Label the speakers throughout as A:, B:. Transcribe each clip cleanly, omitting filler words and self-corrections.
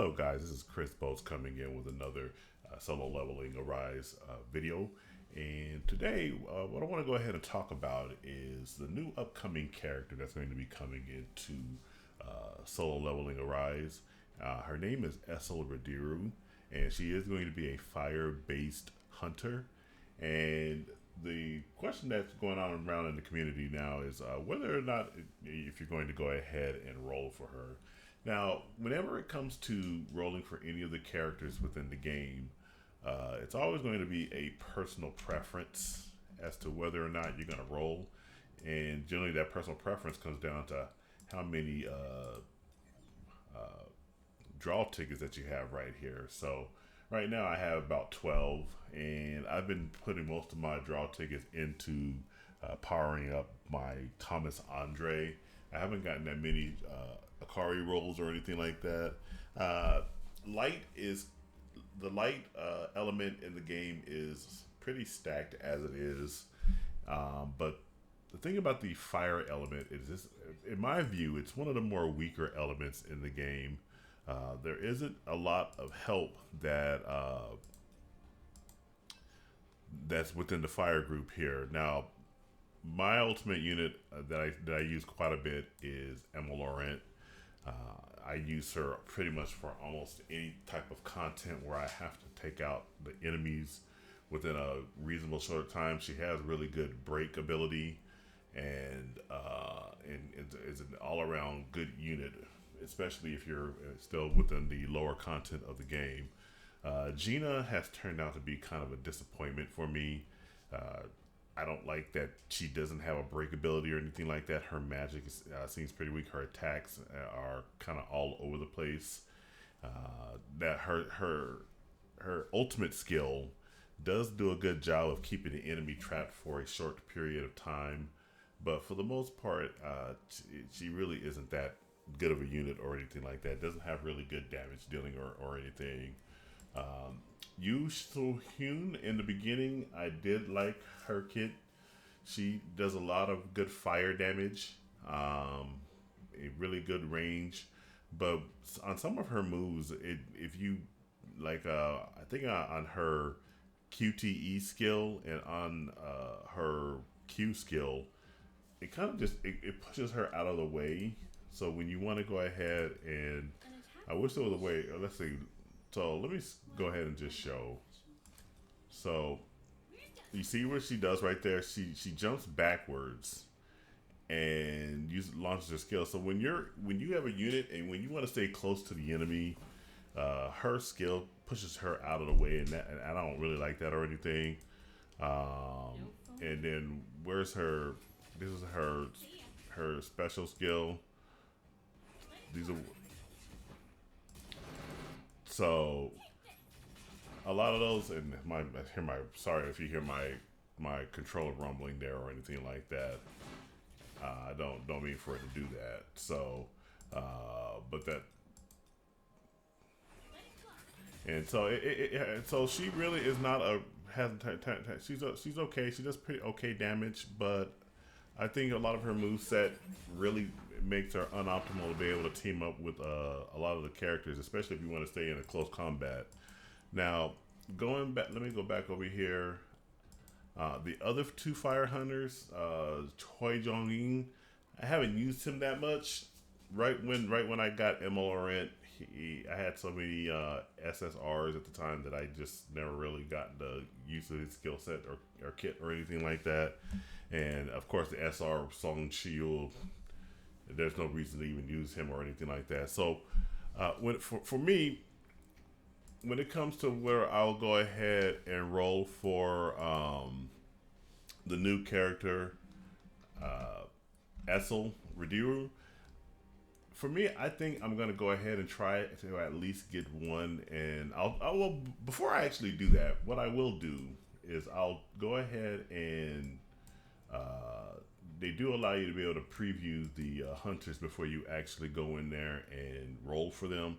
A: Hello guys, this is Chris Boats coming in with another solo leveling arise video. And today what I want to go ahead and talk about is the new upcoming character that's going to be coming into solo leveling arise. Her name is Esil Radiru, and she is going to be a fire based hunter. And the question that's going on around in the community now is whether or not if you're going to go ahead and roll for her. Now, whenever it comes to rolling for any of the characters within the game, it's always going to be a personal preference as to whether or not you're going to roll. And generally that personal preference comes down to how many draw tickets that you have right here. So right now I have about 12, and I've been putting most of my draw tickets into powering up my Thomas Andre. I haven't gotten that many Akari rolls or anything like that. Light is the light element in the game is pretty stacked as it is, but the thing about the fire element is this, in my view, it's one of the more weaker elements in the game. There isn't a lot of help that that's within the fire group here. Now, my ultimate unit that I use quite a bit is Emma Laurent. I use her pretty much for almost any type of content where I have to take out the enemies within a reasonable short time. She has really good break ability, and it's an all-around good unit, especially if you're still within the lower content of the game. Gina has turned out to be kind of a disappointment for me. I don't like that she doesn't have a break ability or anything like that. Her magic seems pretty weak. Her attacks are kind of all over the place. That her ultimate skill does do a good job of keeping the enemy trapped for a short period of time, but for the most part, she really isn't that good of a unit or anything like that. Doesn't have really good damage dealing or anything. Yu So-hyun, in the beginning, I did like her kit. She does a lot of good fire damage, a really good range, but on some of her moves, if you like, I think on her QTE skill and on her Q skill, it kind of just it pushes her out of the way. So when you want to go ahead and, I wish there was a way. Let's see. So let me go ahead and just show. So you see what she does right there? She jumps backwards and launches her skill. So when you have a unit and when you want to stay close to the enemy, her skill pushes her out of the way, and I don't really like that or anything. And then where's her? This is her special skill. These are. So a lot of those, and sorry if you hear my controller rumbling there or anything like that. I don't mean for it to do that. So, but that, and so so she really is not she's okay. She does pretty okay damage, but I think a lot of her moveset really makes her unoptimal to be able to team up with a lot of the characters, especially if you want to stay in a close combat. Now, going back, let me go back over here. The other two fire hunters, Choi Jong-in, I haven't used him that much. Right when I got Emma Laurent, I had so many SSRs at the time that I just never really got the use of his skill set or kit or anything like that. And of course, the SR Song Chiul, there's no reason to even use him or anything like that. So, for me, when it comes to where I'll go ahead and roll for the new character, Esil Radiru, for me, I think I'm gonna go ahead and try to at least get one. And I will, before I actually do that, what I will do is I'll go ahead and they do allow you to be able to preview the hunters before you actually go in there and roll for them.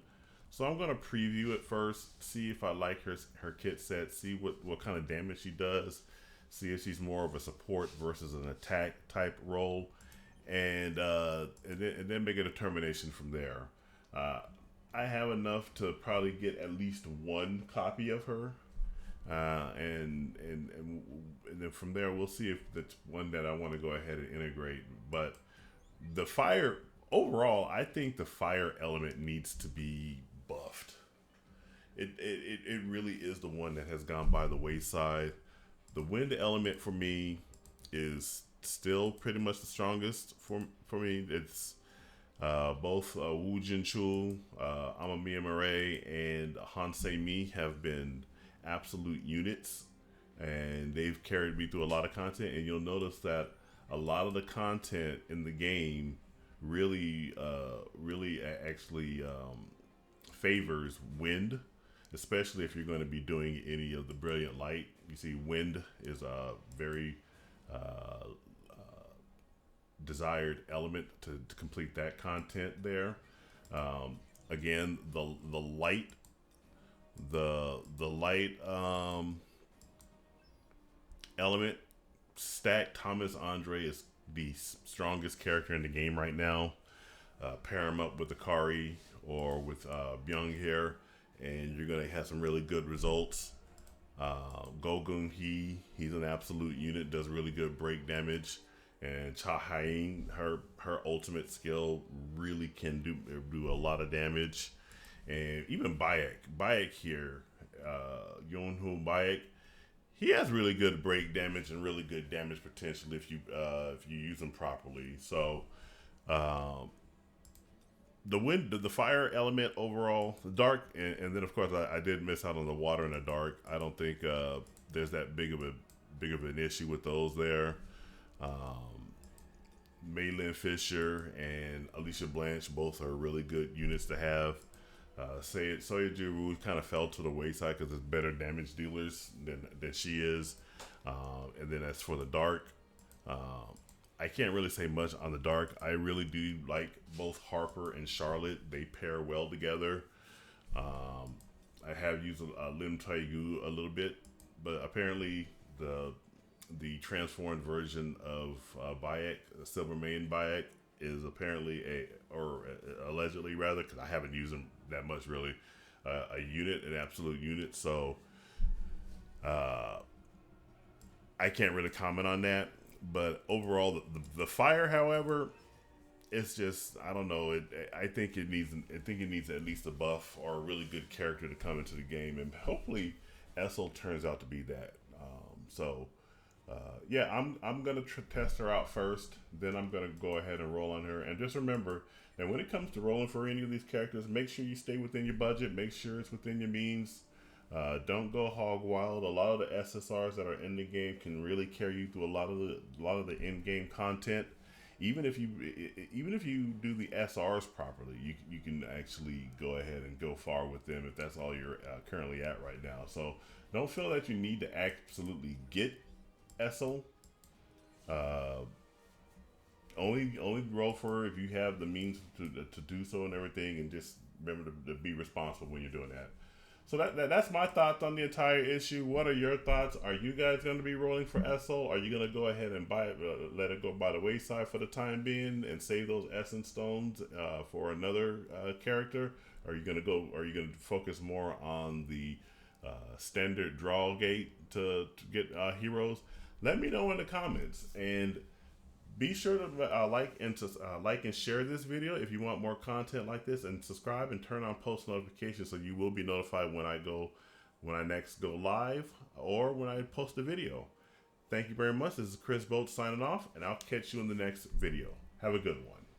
A: So I'm going to preview it first, see if I like her kit set, see what kind of damage she does, see if she's more of a support versus an attack type role, and then make a determination from there. I have enough to probably get at least one copy of her, and then from there we'll see if that's one that I want to go ahead and integrate. But the fire overall, I think the fire element needs to be buffed. It really is the one that has gone by the wayside. The wind element for me is still pretty much the strongest for me. It's both Woo Jin Chul, Amamiya Mireille, and Hansei Mi have been absolute units, and they've carried me through a lot of content. And you'll notice that a lot of the content in the game really actually favors wind, especially if you're going to be doing any of the brilliant light. You see, wind is a very desired element to complete that content there. Again, the light element stack. Thomas Andre is the strongest character in the game right now. Pair him up with Akari or with Byung Hae, and you're gonna have some really good results. Go Gung Hee, he's an absolute unit, does really good break damage. And Cha Hain, her ultimate skill really can do a lot of damage. And even Bayek here, Yonhu Bayek, he has really good break damage and really good damage potential if you use him properly. So the fire element overall, the dark, and then of course I did miss out on the water and the dark. I don't think there's that big of an issue with those there. Maylin Fisher and Alicia Blanche both are really good units to have. Soya Jiru kind of fell to the wayside because it's better damage dealers than she is. And then as for the dark, I can't really say much on the dark. I really do like both Harper and Charlotte. They pair well together. I have used Lim Taigu a little bit, but apparently the transformed version of Bayek, Silver Mane Bayek, is apparently allegedly rather, because I haven't used them that much really, an absolute unit. So I can't really comment on that. But overall, the fire, however, it's just, I don't know. I think it needs at least a buff or a really good character to come into the game, and hopefully Esil turns out to be that. Yeah, I'm gonna test her out first. Then I'm gonna go ahead and roll on her. And just remember that when it comes to rolling for any of these characters, make sure you stay within your budget. Make sure it's within your means. Don't go hog wild. A lot of the SSRs that are in the game can really carry you through a lot of the in-game content. Even if you do the SRs properly, you can actually go ahead and go far with them if that's all you're currently at right now. So don't feel that you need to absolutely get Esil. Only roll for her if you have the means to do so and everything, and just remember to be responsible when you're doing that. So that's my thoughts on the entire issue. What are your thoughts? Are you guys going to be rolling for Esil? Are you going to go ahead and buy it, let it go by the wayside for the time being, and save those essence stones for another character? Are you going to focus more on the standard draw gate to get heroes? Let me know in the comments, and be sure to like and share this video if you want more content like this, and subscribe and turn on post notifications so you will be notified when I next go live or when I post a video. Thank you very much. This is Chris Bolt signing off, and I'll catch you in the next video. Have a good one.